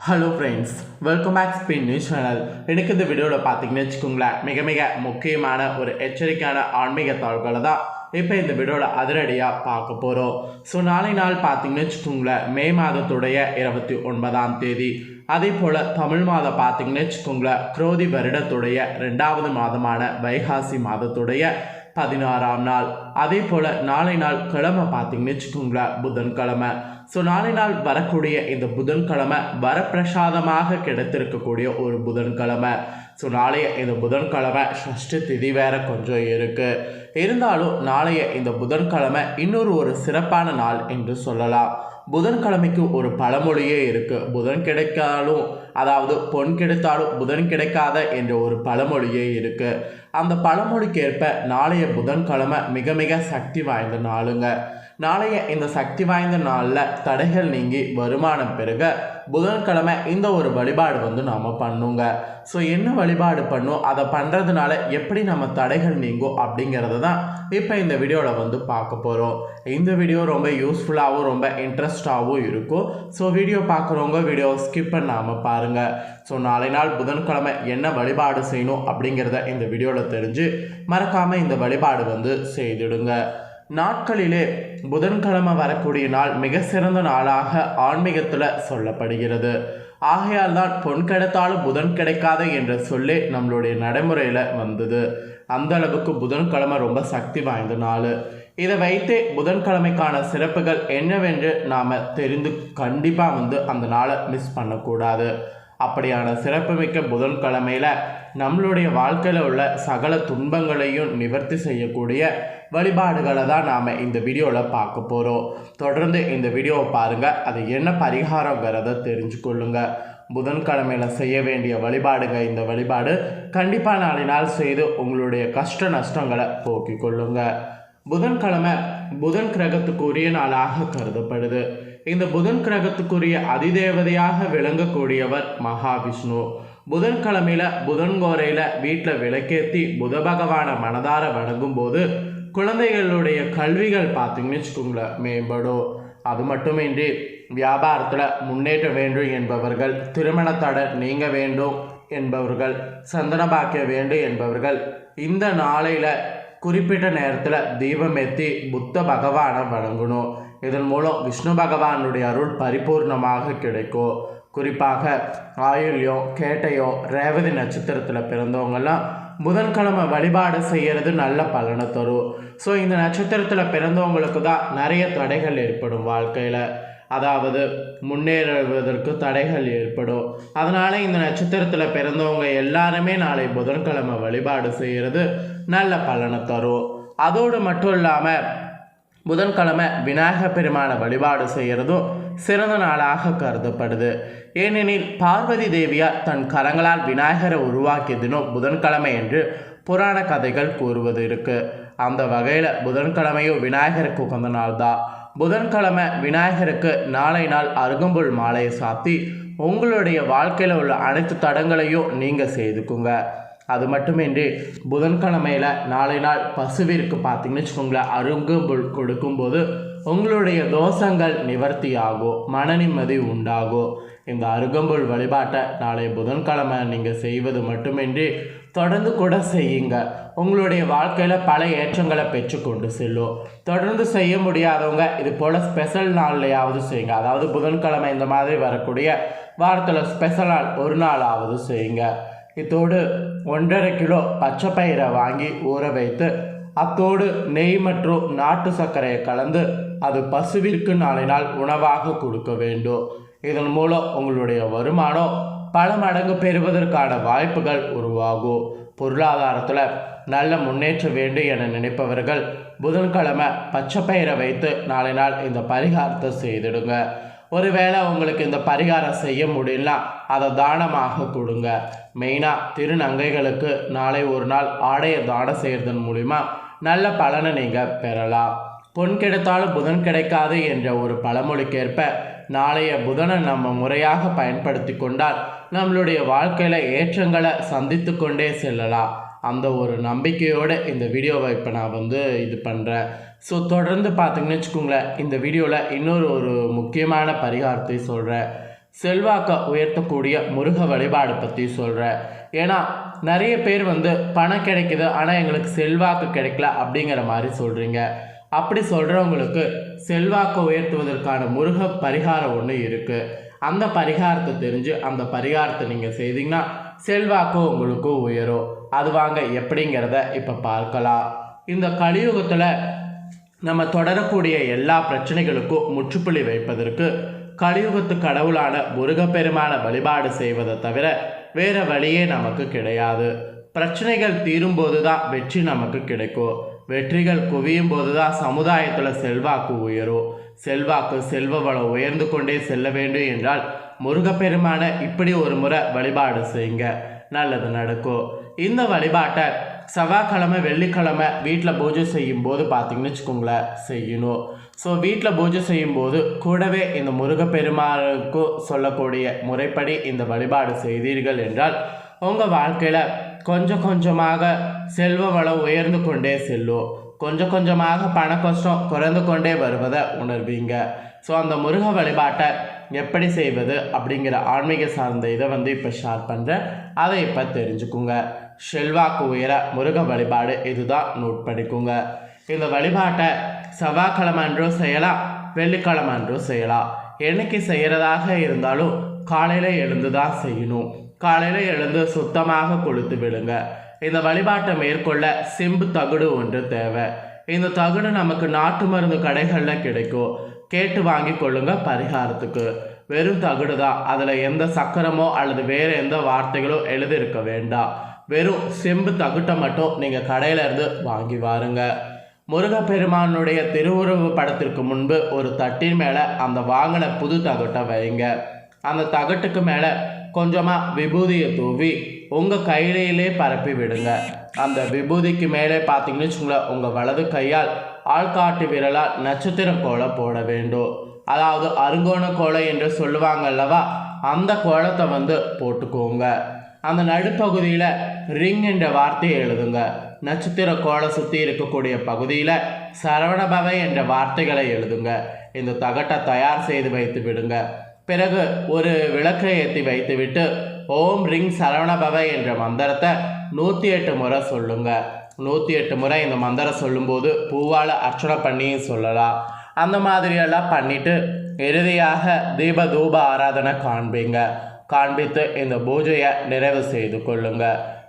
Hello friends, welcome back spin news channel. எனக்கு இந்த வீடியோவில் பார்த்தீங்கன்னு வச்சுக்கோங்களேன், மிக மிக முக்கியமான ஒரு எச்சரிக்கையான ஆன்மீக தகவல்களை தான் இப்போ இந்த வீடியோவில் அதிரடியாக பார்க்க போகிறோம். ஸோ நாளை நாள் பார்த்தீங்கன்னு வச்சுக்கோங்களேன், மே மாதத்துடைய 29ஆம் தேதி. அதே போல் தமிழ் மாதம் பார்த்தீங்கன்னு வச்சுக்கோங்களேன், குரோதி வருடத்துடைய 2வது மாதமான வைகாசி மாதத்துடைய 16ஆம் நாள். அதே போல் நாளை நாள் கிழமை பார்த்தீங்கன்னு வச்சுக்கோங்களேன், புதன்கிழமை. ஸோ நாளை நாள் வரக்கூடிய இந்த புதன்கிழமை வரப்பிரசாதமாக கிடைத்திருக்கக்கூடிய ஒரு புதன்கிழமை. ஸோ நாளைய இந்த புதன்கிழமை ஷஷ்டி திதி வேற கொஞ்சம் இருக்குது. இருந்தாலும் நாளைய இந்த புதன்கிழமை ஒரு சிறப்பான நாள் என்று சொல்லலாம். புதன்கிழமைக்கு ஒரு பழமொழியே இருக்குது. புதன் கிடைக்காலும், அதாவது பொன் கிடைத்தாலும் புதன் கிடைக்காத என்ற ஒரு பழமொழியே இருக்குது. அந்த பழமொழிக்கேற்ப நாளைய புதன்கிழமை மிக மிக சக்தி வாய்ந்த நாளுங்க. நாளைய இந்த சக்தி வாய்ந்த நாளில் தடைகள் நீங்கி வருமானம் பெருக புதன்கிழமை இந்த ஒரு வழிபாடு நாம் பண்ணுங்க. ஸோ என்ன வழிபாடு பண்ணும், அதை பண்ணுறதுனால எப்படி நம்ம தடைகள் நீங்கும் அப்படிங்கிறத தான் இப்போ இந்த வீடியோவில் பார்க்க போகிறோம். இந்த வீடியோ ரொம்ப யூஸ்ஃபுல்லாகவும் ரொம்ப இன்ட்ரெஸ்டாகவும் இருக்கும். ஸோ வீடியோ பார்க்குறவங்க வீடியோ ஸ்கிப் பண்ணாமல் பாருங்கள். ஸோ நாளை நாள் புதன்கிழமை என்ன வழிபாடு செய்யணும் அப்படிங்கிறத இந்த வீடியோவில் தெரிஞ்சு மறக்காமல் இந்த வழிபாடு செய்திடுங்க. நாட்களிலே புதன்கிழமை வரக்கூடிய நாள் மிக சிறந்த நாளாக ஆன்மீகத்தில் சொல்லப்படுகிறது. ஆகையால் தான் பொன் கிடைத்தாலும் புதன் கிடைக்காது என்ற சொல்லே நம்மளுடைய நடைமுறையில் வந்தது. அந்த அளவுக்கு புதன்கிழமை ரொம்ப சக்தி வாய்ந்த நாள். இதை வைத்தே புதன்கிழமைக்கான சிறப்புகள் என்னவென்று நாம் தெரிந்து கண்டிப்பாக அந்த நாளை மிஸ் பண்ணக்கூடாது. அப்படியான சிறப்புமிக்க புதன்கிழமையில் நம்மளுடைய வாழ்க்கையில் உள்ள சகல துன்பங்களையும் நிவர்த்தி செய்யக்கூடிய வழிபாடுகளை தான் நாம் இந்த வீடியோவில் பார்க்க போகிறோம். தொடர்ந்து இந்த வீடியோவை பாருங்கள், அது என்ன பரிகாரங்கிறத தெரிஞ்சுக்கொள்ளுங்க. புதன்கிழமையில் செய்ய வேண்டிய வழிபாடுங்க. இந்த வழிபாடு கண்டிப்பாக நாளை நாள் செய்து உங்களுடைய கஷ்ட நஷ்டங்களை போக்கிக் கொள்ளுங்க. புதன்கிழமை புதன் கிரகத்துக்குரிய நாளாக கருதப்படுது. இந்த புதன் கிரகத்துக்குரிய அதிதேவதையாக விளங்கக்கூடியவர் மகாவிஷ்ணு. புதன்கிழமையில புதன்கோரையில் வீட்டில் விளக்கேற்றி புத பகவானை மனதார வணங்கும் போது குழந்தைகளுடைய கல்விகள் பார்த்தீங்கன்னு வச்சுக்கோங்களேன் மேம்படும். அது மட்டுமின்றி வியாபாரத்தில் முன்னேற்ற வேண்டும் என்பவர்கள், திருமண தடை நீங்க வேண்டும் என்பவர்கள், சந்தன பாக்கிய வேண்டும் என்பவர்கள் இந்த நாளையில் குறிப்பிட்ட நேரத்தில் தீபம் ஏற்றி புத்த பகவானை வணங்கணும். இதன் மூலம் விஷ்ணு பகவானுடைய அருள் பரிபூர்ணமாக கிடைக்கும். குறிப்பாக ஆயுள்யோ கேட்டையோ ரேவதி நட்சத்திரத்தில் பிறந்தவங்கெல்லாம் புதன்கிழமை வழிபாடு செய்கிறது நல்ல பலனை தரும். ஸோ இந்த நட்சத்திரத்தில் பிறந்தவங்களுக்கு தான் நிறைய தடைகள் ஏற்படும் வாழ்க்கையில், அதாவது முன்னேறுவதற்கு தடைகள் ஏற்படும். அதனால் இந்த நட்சத்திரத்தில் பிறந்தவங்க எல்லாருமே நாளை புதன்கிழமை வழிபாடு செய்கிறது நல்ல பலனை தரும். அதோடு மட்டும் இல்லாமல் புதன்கிழமை விநாயகர் பெருமான வழிபாடு செய்கிறதும் சிறந்த நாளாக கருதப்படுது. ஏனெனில் பார்வதி தேவியார் தன் கரங்களால் விநாயகரை உருவாக்கிய தினம் புதன்கிழமை என்று புராண கதைகள் கூறுவது இருக்குது. அந்த வகையில் புதன்கிழமையும் விநாயகருக்கு உகந்த நாள் தான். புதன்கிழமை விநாயகருக்கு நாளை நாள் அருகம்புல் மாலையை சாத்தி உங்களுடைய வாழ்க்கையில் உள்ள அனைத்து தடங்களையும் நீங்கள் செய்துக்குங்க. அது மட்டுமின்றி புதன்கிழமையில் நாளை நாள் பசுவிற்கு பார்த்தீங்கன்னு வச்சுக்கோங்களேன், அருகம்புல் கொடுக்கும்போது உங்களுடைய தோஷங்கள் நிவர்த்தி ஆகும், மன நிம்மதி உண்டாகும். இந்த அருகம்புல் வழிபாட்டை நாளை புதன்கிழமை நீங்கள் செய்வது மட்டுமின்றி தொடர்ந்து கூட செய்யுங்க. உங்களுடைய வாழ்க்கையில் பல ஏற்றங்களை பெற்றுக்கொண்டு செல்லும். தொடர்ந்து செய்ய முடியாதவங்க இது போல் ஸ்பெஷல் நாள்லையாவது செய்யுங்க. அதாவது புதன்கிழமை இந்த மாதிரி வரக்கூடிய வாரத்தில் ஸ்பெஷல் நாள் ஒரு நாளாவது செய்யுங்க. இதோடு 1.5 கிலோ பச்சை பயிரை வாங்கி ஊற வைத்து அத்தோடு நெய் மற்றும் நாட்டு சர்க்கரையை கலந்து அது பசுவிற்கு நாளை நாள் உணவாக கொடுக்க வேண்டும். இதன் மூலம் உங்களுடைய வருமானம் பல மடங்கு பெறுவதற்கான வாய்ப்புகள் உருவாகும். பொருளாதாரத்தில் நல்ல முன்னேற்றம் வேண்டும் என நினைப்பவர்கள் புதன்கிழமை பச்சை பயிரை வைத்து நாளை நாள் இந்த பரிகாரத்தை செய்திடுங்க. ஒருவேளை உங்களுக்கு இந்த பரிகாரம் செய்ய முடியலனா அதை தானமாக கொடுங்க. மெயினாக திருநங்கைகளுக்கு நாளை ஒரு நாள் ஆடையை தானம் செய்கிறதன் மூலிமா நல்ல பலனை நீங்கள் பெறலாம். பொன் கிடைத்தாலும் புதன் கிடைக்காது என்ற ஒரு பழமொழிக்கேற்ப நாளைய புதனை நம்ம முறையாக பயன்படுத்தி கொண்டால் நம்மளுடைய வாழ்க்கையில் ஏற்றங்களை சந்தித்து கொண்டே செல்லலாம். அந்த ஒரு நம்பிக்கையோடு இந்த வீடியோவை இப்போ நான் இது பண்ணுறேன். ஸோ தொடர்ந்து பார்த்தீங்கன்னு வச்சுக்கோங்களேன், இந்த வீடியோவில் இன்னொரு முக்கியமான பரிகாரத்தை சொல்கிறேன். செல்வாக்கை உயர்த்தக்கூடிய முருக வழிபாடு பற்றி சொல்கிறேன். ஏன்னா நிறைய பேர் பணம் கிடைக்குது ஆனால் எங்களுக்கு செல்வாக்கு கிடைக்கல அப்படிங்கிற மாதிரி சொல்கிறீங்க. அப்படி சொல்கிறவங்களுக்கு செல்வாக்கை உயர்த்துவதற்கான முருக பரிகாரம் ஒன்று இருக்குது. அந்த பரிகாரத்தை தெரிஞ்சு அந்த பரிகாரத்தை நீங்கள் செய்தீங்கன்னா செல்வாக்கு உங்களுக்கு உயரும். அது வாங்க எப்படிங்கிறத இப்போ பார்க்கலாம். இந்த கலியுகத்தில் நம்ம தொடரக்கூடிய எல்லா பிரச்சனைகளுக்கும் முற்றுப்புள்ளி வைப்பதற்கு கலியுகத்து கடவுளான முருகப்பெருமான வழிபாடு செய்வதை தவிர வேறு வழியே நமக்கு கிடையாது. பிரச்சனைகள் தீரும்போது தான் வெற்றி நமக்கு கிடைக்கும். வெற்றிகள் குவியும் போது தான் சமுதாயத்தில் செல்வாக்கு உயரும். செல்வாக்கு செல்வ வளம் உயர்ந்து கொண்டே செல்ல வேண்டும் என்றால் முருகப்பெருமான இப்படி ஒரு முறை வழிபாடு செய்யுங்க, நல்லது நடக்கும். இந்த வழிபாட்டை செவ்வாய்க்கிழமை வெள்ளிக்கிழமை வீட்டில் பூஜை செய்யும் போது பார்த்தீங்கன்னு வச்சுக்கோங்களேன் செய்யணும். ஸோ வீட்டில் பூஜை செய்யும்போது கூடவே இந்த முருகப்பெருமானுக்கு சொல்லக்கூடிய முறைப்படி இந்த வழிபாடு செய்தீர்கள் என்றால் உங்கள் வாழ்க்கையில் கொஞ்சம் கொஞ்சமாக செல்வ வளம் உயர்ந்து கொண்டே செல்லும். கொஞ்சம் கொஞ்சமாக பண கஷ்டம் குறைந்து கொண்டே வருவதை உணர்வீங்க. ஸோ அந்த முருக வழிபாட்டை எப்படி செய்வது அப்படிங்கிற ஆன்மீக சார்ந்த இதை இப்போ ஷேர் பண்ணுறேன். அதை இப்போ தெரிஞ்சுக்குங்க. செல்வாக்கு உயர முருக வழிபாடு இதுதான், நோட் பண்ணிக்கோங்க. இந்த வழிபாட்டை செவ்வாய்க்கிழமை அன்றும் செய்யலாம், வெள்ளிக்கிழமை அன்றும் செய்யலாம். என்னைக்கு செய்கிறதாக இருந்தாலும் காலையில் எழுந்து தான் செய்யணும். காலையில் எழுந்து சுத்தமாக கொளுத்து விடுங்க. இந்த வழிபாட்டை மேற்கொள்ள செம்பு தகுடு ஒன்று தேவை. இந்த தகுடு நமக்கு நாட்டு மருந்து கடைகளில் கிடைக்கும், கேட்டு வாங்கி கொள்ளுங்க. பரிகாரத்துக்கு வெறும் தகுடு தான், அதில் எந்த சக்கரமோ அல்லது வேறு எந்த வார்த்தைகளோ எழுதியிருக்க வேண்டாம். வெறும் செம்பு தகுட்டை மட்டும் நீங்கள் கடையிலேருந்து வாங்கி வாருங்க. முருகப்பெருமானுடைய திருவுருவ படத்திற்கு முன்பு ஒரு தட்டின் மேலே அந்த வாங்கின புது தகுட்டை வைங்க. அந்த தகட்டுக்கு மேலே கொஞ்சமாக விபூதியை தூவி உங்கள் கையிலே பரப்பி விடுங்க. அந்த விபூதிக்கு மேலே பார்த்தீங்கன்னு வச்சுங்களேன், உங்கள் வலது கையால் ஆள்காட்டு விரலால் நட்சத்திர கோலை போட வேண்டும். அதாவது அருங்கோண கோலை என்று சொல்லுவாங்க அல்லவா, அந்த கோலத்தை போட்டுக்கோங்க. அந்த நடுப்பகுதியில் ரிங் என்ற வார்த்தையை எழுதுங்க. நட்சத்திர கோலை சுற்றி இருக்கக்கூடிய பகுதியில் சரவணபவ என்ற வார்த்தைகளை எழுதுங்க. இந்த தகட்டை தயார் செய்து வைத்து விடுங்க. பிறகு ஒரு விளக்கை ஏற்றி வைத்துவிட்டு ஓம் ரிங் சரவணபவ என்ற மந்திரத்தை 108 முறை சொல்லுங்க. 108 முறை இந்த மந்திரம் சொல்லும்போது பூவால் அர்ச்சனை பண்ணியும் சொல்லலாம். அந்த மாதிரியெல்லாம் பண்ணிவிட்டு இறுதியாக தீப தூப ஆராதனை காண்பித்து இந்த பூஜையை நிறைவு செய்து கொள்ளுங்க.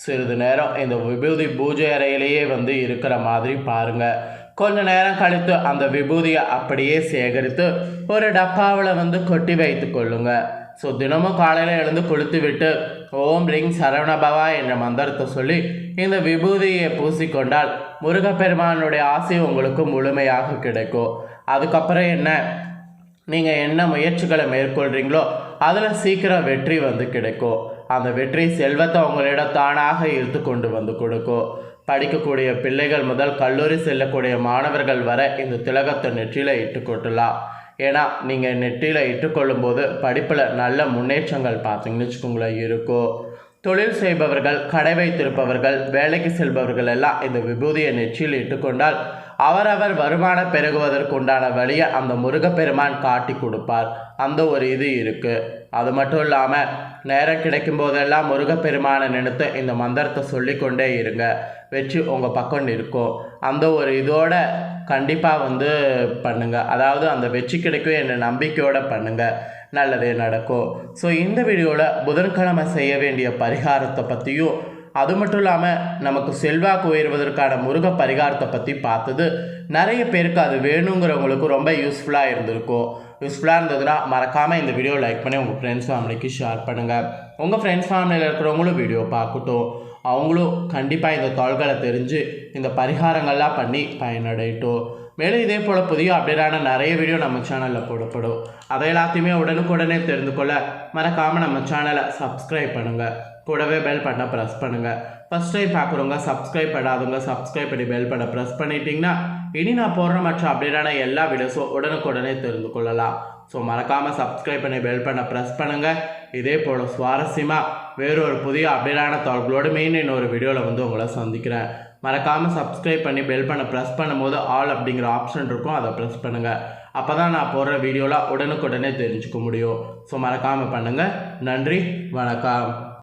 சிறிது நேரம் இந்த விபூதி பூஜை அறையிலேயே இருக்கிற மாதிரி பாருங்கள். கொஞ்ச நேரம் கழித்து அந்த விபூதியை அப்படியே சேகரித்து ஒரு டப்பாவில் கொட்டி வைத்து கொள்ளுங்க. ஸோ தினமும் காலையில் எழுந்து கொளுத்து விட்டு ஓம் ரிங் சரவணபவா என்ற மந்திரத்தை சொல்லி இந்த விபூதியை பூசிக்கொண்டால் முருகப்பெருமானுடைய ஆசை உங்களுக்கு முழுமையாக கிடைக்கும். அதுக்கப்புறம் நீங்கள் என்ன முயற்சிகளை மேற்கொள்கிறீங்களோ அதில் சீக்கிரம் வெற்றி கிடைக்கும். அந்த வெற்றி செல்வத்தை உங்களிடம் தானாக இழுத்து கொண்டு கொடுக்கும். படிக்கக்கூடிய பிள்ளைகள் முதல் கல்லூரி செல்லக்கூடிய மாணவர்கள் வரை இந்த திலகத்தை நெற்றியில் இட்டுக்கொள்ளலாம். ஏன்னா நீங்கள் நெற்றியில் இட்டுக்கொள்ளும் போது படிப்பில் நல்ல முன்னேற்றங்கள் பார்த்தீங்கன்னு வச்சுக்கோங்களேன் இருக்கும். தொழில் செய்பவர்கள், கடை வைத்திருப்பவர்கள், வேலைக்கு செல்பவர்கள் எல்லாம் இந்த விபூதியை நெற்றியில் இட்டுக்கொண்டால் அவரவர் வருமானம் பெருகுவதற்கு உண்டான வழியை அந்த முருகப்பெருமான் காட்டி கொடுப்பார். அந்த ஒரு இது இருக்குது. அது மட்டும் இல்லாமல் நேரம் கிடைக்கும் போதெல்லாம் முருகப்பெருமானை நினைத்து இந்த மந்திரத்தை சொல்லிக்கொண்டே இருங்க. வெற்றி உங்கள் பக்கம் இருக்கும். அந்த ஒரு இதோட கண்டிப்பாக பண்ணுங்கள். அதாவது அந்த வெற்றி கிடைக்கும் என்ற நம்பிக்கையோடு பண்ணுங்கள், நல்லதே நடக்கும். ஸோ இந்த வீடியோவில் புதன்கிழமை செய்ய வேண்டிய பரிகாரத்தை பற்றியும் அது மட்டும் இல்லாமல் நமக்கு செல்வாக்கு உயர்வதற்கான முருக பரிகாரத்தை பற்றி பார்த்தது நிறைய பேருக்கு அது வேணுங்கிறவங்களுக்கு ரொம்ப யூஸ்ஃபுல்லாக இருந்திருக்கும். யூஸ்ஃபுல்லாக இருந்ததுன்னா மறக்காமல் இந்த வீடியோ லைக் பண்ணி உங்கள் ஃப்ரெண்ட்ஸ் ஃபேமிலிக்கு ஷேர் பண்ணுங்கள். உங்கள் ஃப்ரெண்ட்ஸ் ஃபேமிலியில் இருக்கிறவங்களும் வீடியோ பார்க்கட்டும். அவங்களும் கண்டிப்பாக இந்த தாள்களை தெரிஞ்சு இந்த பரிகாரங்கள்லாம் பண்ணி பயனடையட்டும். மேலும் இதே போல் புதிய அப்டேட்டான நிறைய வீடியோ நம்ம சேனலில் போடப்படும். அதை எல்லாத்தையுமே உடனுக்குடனே தெரிந்து கொள்ள மறக்காமல் நம்ம சேனலை சப்ஸ்கிரைப் பண்ணுங்கள். கூடவே பெல் பட்டனை ப்ரெஸ் பண்ணுங்கள். ஃபஸ்ட் டைம் பார்க்குறவங்க சப்ஸ்கிரைப் பண்ணாதவங்க சப்ஸ்கிரைப் பண்ணி பெல் பட்டனை ப்ரெஸ் பண்ணிட்டீங்கன்னா இனி நான் போடுற மற்ற அப்டேட்டான எல்லா வீடியோஸும் உடனுக்குடனே தெரிந்து கொள்ளலாம். ஸோ மறக்காமல் சப்ஸ்கிரைப் பண்ணி பெல் பட்டனை ப்ரெஸ் பண்ணுங்கள். இதே போல் சுவாரஸ்யமாக வேறொரு புதிய அப்டேட்டான தகவலோடு மெயின் இன்னொரு வீடியோவில் உங்களை சந்திக்கிறேன். மறக்காமல் சப்ஸ்கிரைப் பண்ணி பெல் பண்ண ப்ரெஸ் பண்ணும்போது ஆல் அப்படிங்கிற ஆப்ஷன் இருக்கும், அதை ப்ரெஸ் பண்ணுங்கள். அப்போ தான் நான் போடுற வீடியோவில் உடனுக்குடனே தெரிஞ்சுக்க முடியும். ஸோ மறக்காமல் பண்ணுங்கள். நன்றி, வணக்கம்.